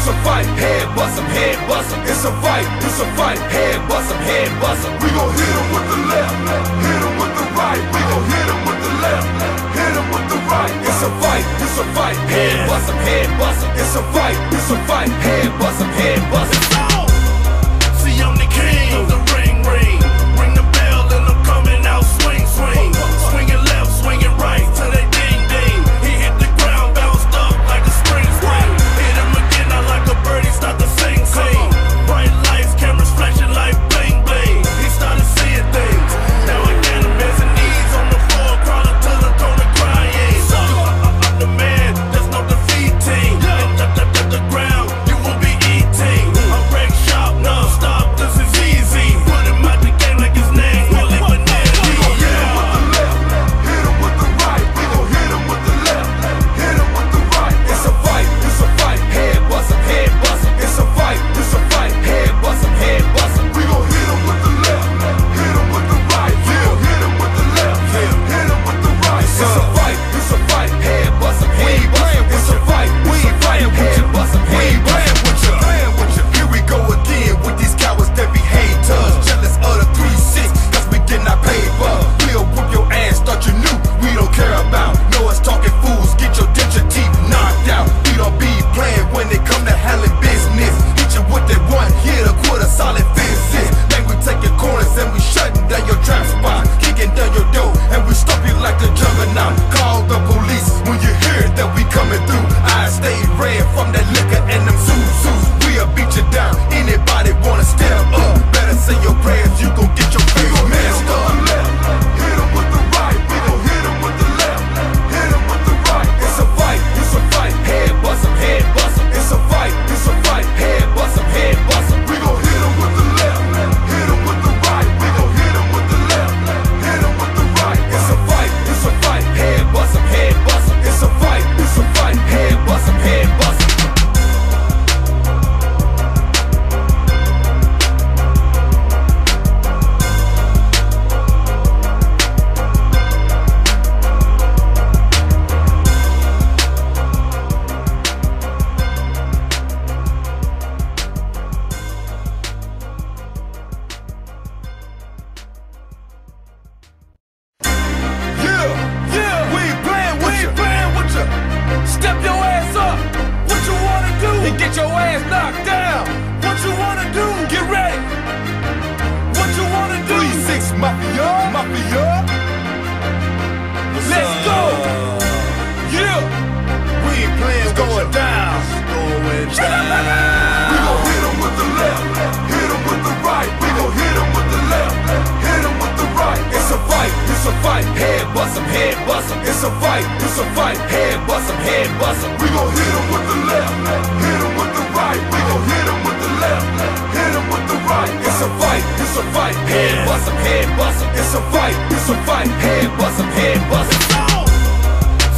it's a fight, head bust 'em, head bust 'em. It's a fight, head bust 'em, head bust 'em. We gon' hit 'em with the left, hit 'em with the right. We gon' hit 'em with the left, hit 'em with the right. It's a fight, head bust 'em, head bust 'em. It's a fight, head bust 'em, head bust 'em. See, I'm the king of the ring, ring. Ring the bell and I'm coming out, swing, swing. Swinging left, swinging right till they ding, ding. He hit the ground, bounced up like a spring, spring. Hit him again, I like a bird, he start to sing, sing. Bright lights, cameras flashing like bling, bling. He started seeing things. Now I got him hands and knees on the floor, crawling to the corner crying. I'm the man, there's no defeating. The ground, you will be eating. I'm wreck shop, non-stop, this is easy. Put him out the game like his name, Willie Vanilli. We gon' hit 'em with the left, hit 'em with the right. We gon' hit 'em with the left, hit 'em with the right. It's a fight, head bust 'em, head bust 'em. It's a fight, head bust 'em, head bust 'em. We gon' hit 'em with the left, hit 'em with the right. We gon' hit 'em with the left, hit 'em with the right. It's a fight, head bust 'em, head bust 'em. It's a fight, head bust 'em, head bust 'em. Here we go again with these cowards that be haters. Jealous of the 3-6, cause we get our paper. We'll whoop your ass, thought you knew we don't care about. No one's talking fools, get your denture teeth knocked out. We don't be playing when it come to handling business. Hit you with that one hit, a quarter solid fences. Then we taking corners and we shutting down your trap spot. Kicking down your door and we stop you like the juggernaut. Call the police when you hear that we coming through. I stay red from that liquor and them zoos. We'll beat you down, anybody wanna step up. Better say your prayers, you gon' get your face messed up. Hit 'em with the right, we gon' hit 'em with the left, hit 'em with the right. It's a fight, head bust 'em, head bust 'em. It's a fight, head bust 'em, head bust 'em. We gon' hit 'em with the left, hit 'em with the right. We gon' hit 'em with the left, hit 'em with the right. It's a fight, head bust 'em, head bust 'em. It's a fight, head bust 'em, head bust 'em. Step your ass up. What you wanna do? And get your ass knocked down. What you wanna do? Get ready. What you wanna do? 3-6 Mafia. Let's go. Yeah. We ain't playing, It's going down. We gon' hit 'em with the left, hit 'em with the right. We gon' hit 'em with the left, hit 'em with the right. It's a fight, head bust 'em, head bust 'em. It's a fight, head bust 'em, head bust 'em. We gon' hit 'em with the left, hit 'em with the right. We gon' hit 'em with the left, hit 'em with the right. It's a fight, head bust 'em, head bust 'em. It's a fight, head bust 'em, head bust 'em.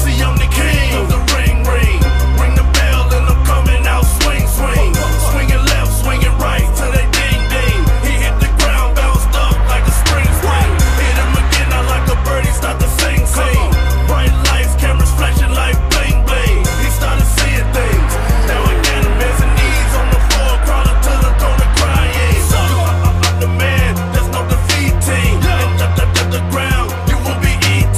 See, I'm the king of the ring, ring. Ring the bell and I'm coming out, swing, swing. Swinging left, swinging right till they ding, ding. He hit the ground, bounced up like a spring, spring. Hit him again, I like a bird, he start to sing, sing. Bright lights, cameras flashing like bling, bling. He started seeing things. Now I got him hands and knees on the floor, crawling to the corner crying. I'm the man, there's no defeating. The ground, you will be eating.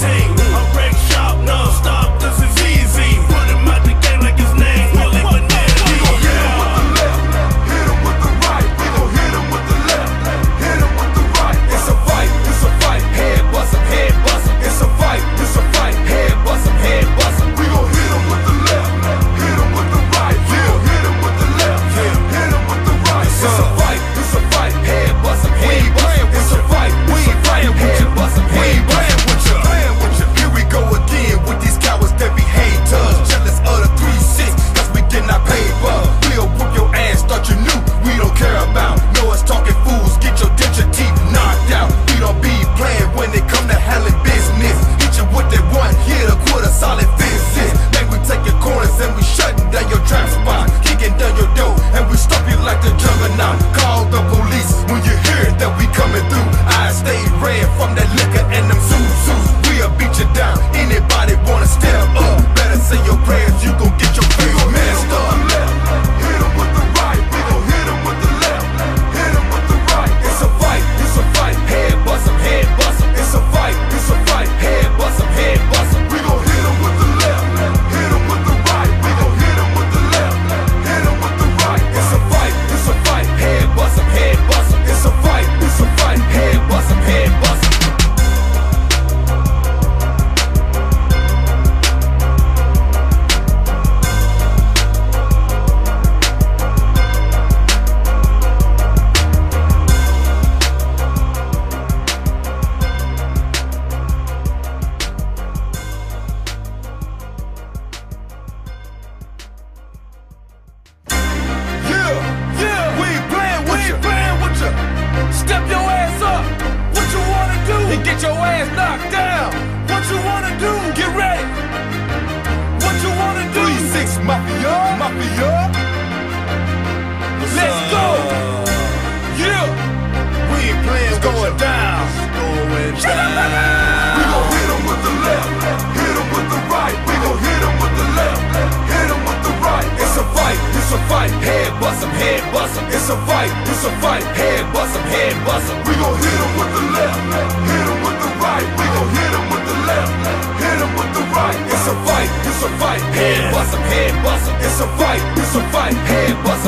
Step your ass up. What you wanna do? And get your ass knocked down. What you wanna do? Get ready. What you wanna do? 3-6 Mafia, Mafia. Let's go. Yeah. We ain't playing. It's going down. It's going down. We gon' hit 'em with the left, hit 'em with the right. We gon' hit 'em with the left, hit 'em with the right. It's a fight, it's a fight. Head bust 'em, head bust 'em. It's a fight, it's a fight. Head bust 'em, head bust 'em. We gon' hit 'em with the left, hit 'em with the right. We gon' hit 'em with the left, hit 'em with the right. It's a fight, it's a fight. Head bust 'em, head bust 'em. It's a fight, it's a fight. Head bust 'em.